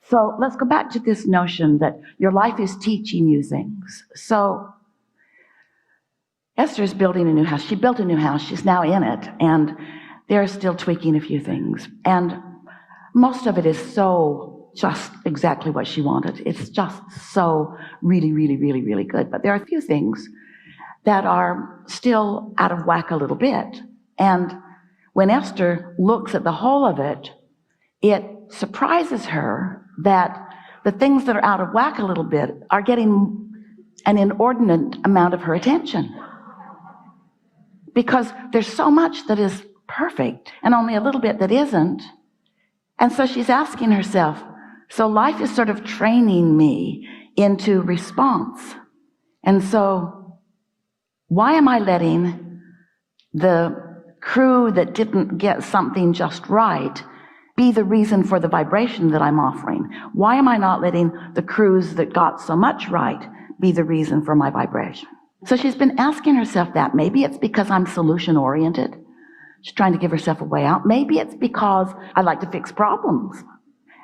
So let's go back to this notion that your life is teaching you things. So Esther's building a new house. She built a new house. She's now in it. And they're still tweaking a few things. And most of it is so just exactly what she wanted. It's just so really, really, really, really good. But there are a few things that are still out of whack a little bit. And when Esther looks at the whole of it, it surprises her that the things that are out of whack a little bit are getting an inordinate amount of her attention. Because there's so much that is perfect and only a little bit that isn't. And so she's asking herself, so life is sort of training me into response. And so why am I letting the crew that didn't get something just right be the reason for the vibration that I'm offering? Why am I not letting the crews that got so much right be the reason for my vibration? So she's been asking herself that. Maybe it's because I'm solution-oriented. She's trying to give herself a way out. Maybe it's because I like to fix problems.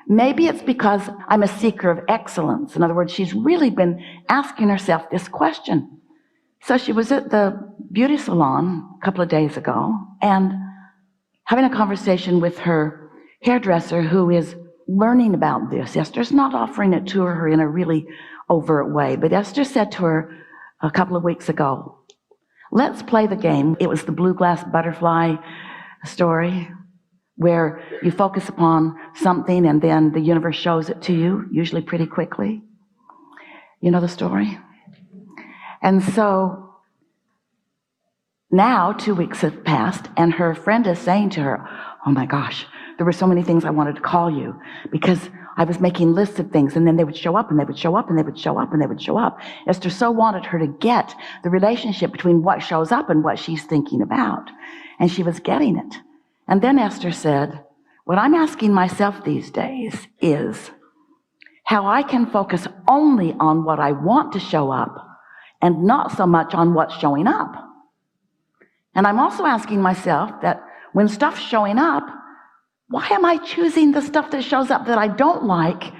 Maybe it's because I'm a seeker of excellence. In other words, she's really been asking herself this question. So she was at the beauty salon a couple of days ago and having a conversation with her hairdresser who is learning about this. Esther's not offering it to her in a really overt way, but Esther said to her a couple of weeks ago, let's play the game. It was the blue glass butterfly story where you focus upon something and then the universe shows it to you, usually pretty quickly. You know the story? And so now 2 weeks have passed and her friend is saying to her, oh my gosh, there were so many things I wanted to call you because I was making lists of things and then they would show up and they would show up and they would show up and they would show up. Esther so wanted her to get the relationship between what shows up and what she's thinking about. And she was getting it. And then Esther said, what I'm asking myself these days is how I can focus only on what I want to show up and not so much on what's showing up. And I'm also asking myself that when stuff's showing up, why am I choosing the stuff that shows up that I don't like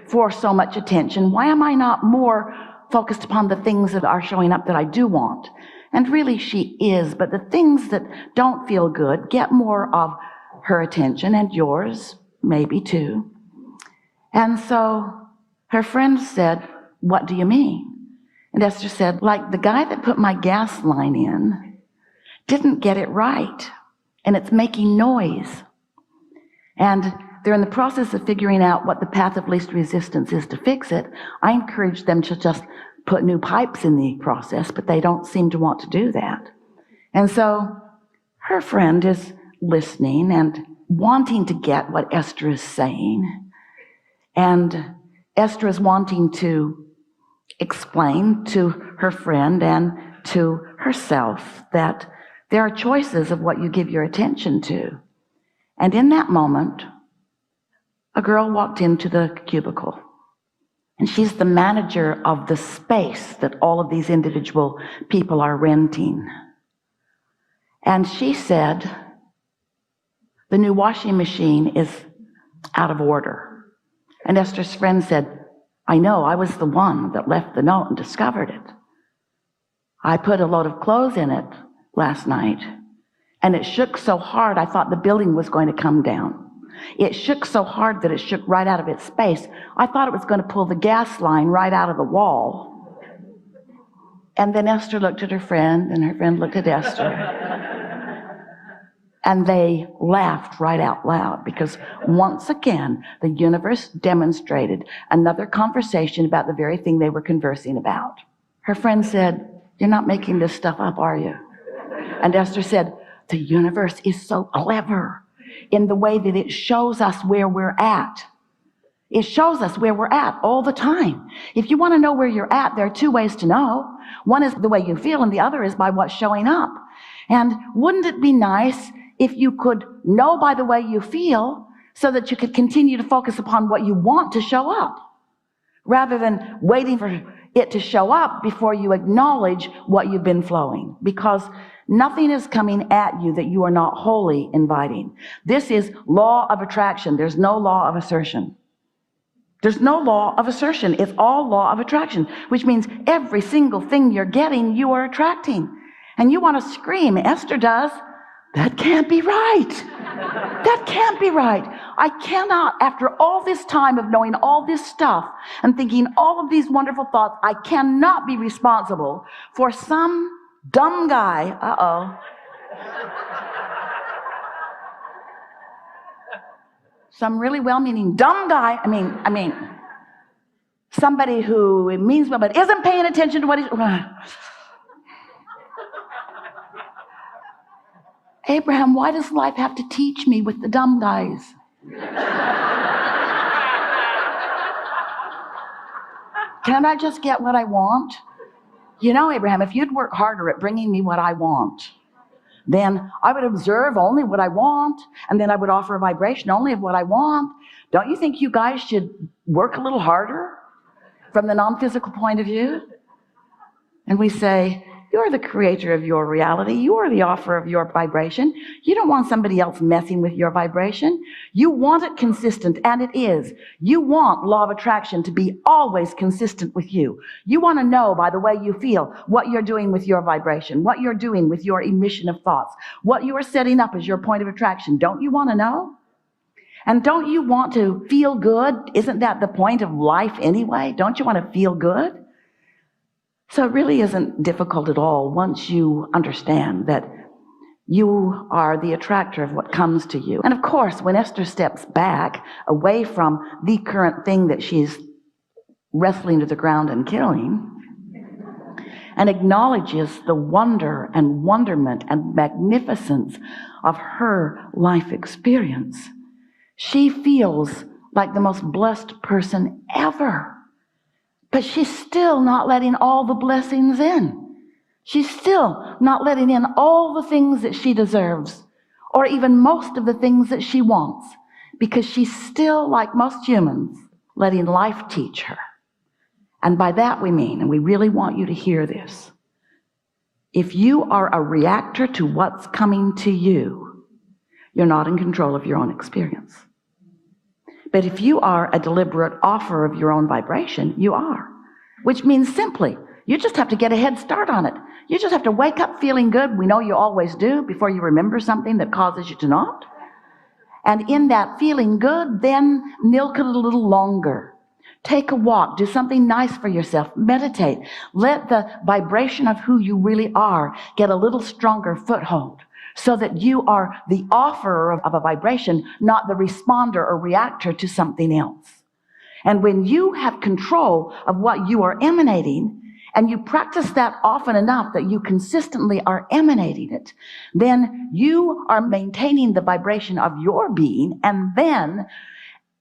for so much attention? Why am I not more focused upon the things that are showing up that I do want? And really she is, but the things that don't feel good get more of her attention and yours maybe too. And so her friend said, what do you mean? And Esther said, like the guy that put my gas line in didn't get it right and it's making noise. And they're in the process of figuring out what the path of least resistance is to fix it. I encourage them to just put new pipes in the process, but they don't seem to want to do that. And so her friend is listening and wanting to get what Esther is saying. And Esther is wanting to explain to her friend and to herself that there are choices of what you give your attention to. And in that moment, a girl walked into the cubicle. And she's the manager of the space that all of these individual people are renting. And she said, the new washing machine is out of order. And Esther's friend said, I know, I was the one that left the note and discovered it. I put a load of clothes in it last night. And it shook so hard, I thought the building was going to come down. It shook so hard that it shook right out of its space. I thought it was going to pull the gas line right out of the wall. And then Esther looked at her friend, and her friend looked at Esther. And they laughed right out loud, because once again, the universe demonstrated another conversation about the very thing they were conversing about. Her friend said, you're not making this stuff up, are you? And Esther said, the universe is so clever in the way that it shows us where we're at. It shows us where we're at all the time. If you want to know where you're at, there are two ways to know. One is the way you feel, and the other is by what's showing up. And wouldn't it be nice if you could know by the way you feel so that you could continue to focus upon what you want to show up, rather than waiting for it to show up before you acknowledge what you've been flowing? Because nothing is coming at you that you are not wholly inviting. This is law of attraction. There's no law of assertion. There's no law of assertion. It's all law of attraction, which means every single thing you're getting, you are attracting. And you want to scream, Esther does, that can't be right. That can't be right. I cannot, after all this time of knowing all this stuff and thinking all of these wonderful thoughts, I cannot be responsible for some dumb guy, some really well-meaning dumb guy, I mean, somebody who means well but isn't paying attention to what he's... Abraham, why does life have to teach me with the dumb guys? Can't I just get what I want? You know, Abraham, if you'd work harder at bringing me what I want, then I would observe only what I want, and then I would offer a vibration only of what I want. Don't you think you guys should work a little harder from the non-physical point of view? And we say, you're the creator of your reality. You are the offer of your vibration. You don't want somebody else messing with your vibration. You want it consistent, and it is. You want law of attraction to be always consistent with you. You want to know by the way you feel what you're doing with your vibration, what you're doing with your emission of thoughts, what you are setting up as your point of attraction. Don't you want to know? And don't you want to feel good? Isn't that the point of life anyway? Don't you want to feel good? So it really isn't difficult at all once you understand that you are the attractor of what comes to you. And of course, when Esther steps back away from the current thing that she's wrestling to the ground and killing, and acknowledges the wonder and wonderment and magnificence of her life experience, she feels like the most blessed person ever. But she's still not letting all the blessings in. She's still not letting in all the things that she deserves, or even most of the things that she wants, because she's still, like most humans, letting life teach her. And by that we mean, and we really want you to hear this, if you are a reactor to what's coming to you, you're not in control of your own experience. But if you are a deliberate offer of your own vibration, you are. Which means simply, you just have to get a head start on it. You just have to wake up feeling good. We know you always do before you remember something that causes you to not. And in that feeling good, then milk it a little longer. Take a walk. Do something nice for yourself. Meditate. Let the vibration of who you really are get a little stronger foothold, so that you are the offerer of a vibration, not the responder or reactor to something else. And when you have control of what you are emanating, and you practice that often enough that you consistently are emanating it, then you are maintaining the vibration of your being, and then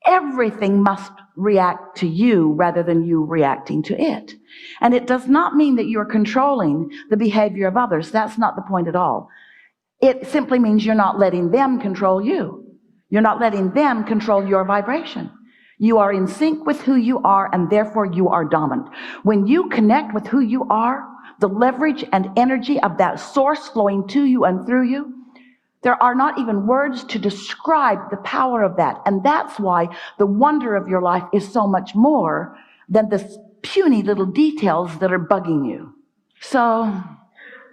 everything must react to you rather than you reacting to it. And it does not mean that you're controlling the behavior of others. That's not the point at all. It simply means you're not letting them control you. You're not letting them control your vibration. You are in sync with who you are, and therefore you are dominant. When you connect with who you are, the leverage and energy of that source flowing to you and through you, there are not even words to describe the power of that. And that's why the wonder of your life is so much more than the puny little details that are bugging you. So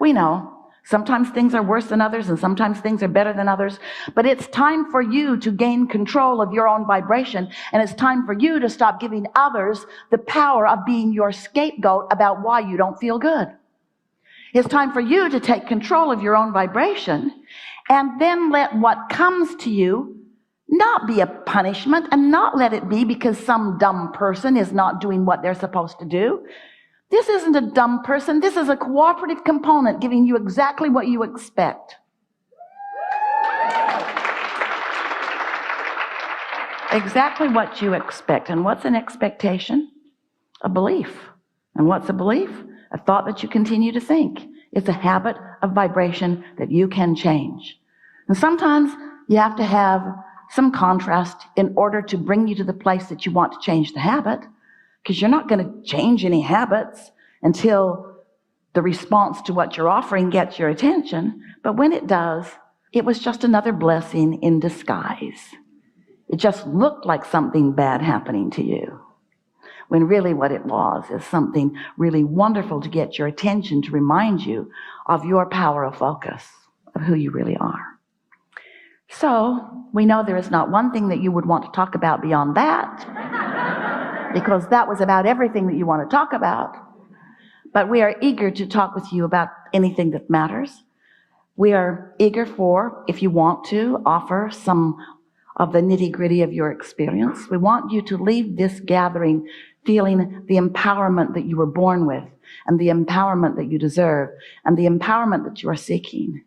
we know sometimes things are worse than others, and sometimes things are better than others. But it's time for you to gain control of your own vibration, and it's time for you to stop giving others the power of being your scapegoat about why you don't feel good. It's time for you to take control of your own vibration, and then let what comes to you not be a punishment, and not let it be because some dumb person is not doing what they're supposed to do. This isn't a dumb person. This is a cooperative component giving you exactly what you expect. Exactly what you expect. And what's an expectation? A belief. And what's a belief? A thought that you continue to think. It's a habit of vibration that you can change. And sometimes you have to have some contrast in order to bring you to the place that you want to change the habit. Because you're not going to change any habits until the response to what you're offering gets your attention. But when it does, it was just another blessing in disguise. It just looked like something bad happening to you, when really what it was is something really wonderful to get your attention, to remind you of your power of focus, of who you really are. So we know there is not one thing that you would want to talk about beyond that, because that was about everything that you want to talk about. But we are eager to talk with you about anything that matters. We are eager for, if you want to, offer some of the nitty-gritty of your experience. We want you to leave this gathering feeling the empowerment that you were born with, and the empowerment that you deserve, and the empowerment that you are seeking,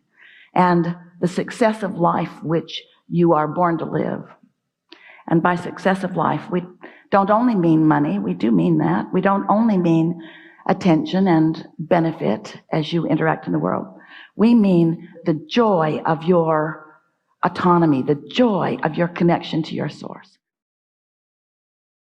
and the success of life which you are born to live. And by success of life, we don't only mean money. We do mean that. We don't only mean attention and benefit as you interact in the world. We mean the joy of your autonomy, the joy of your connection to your source.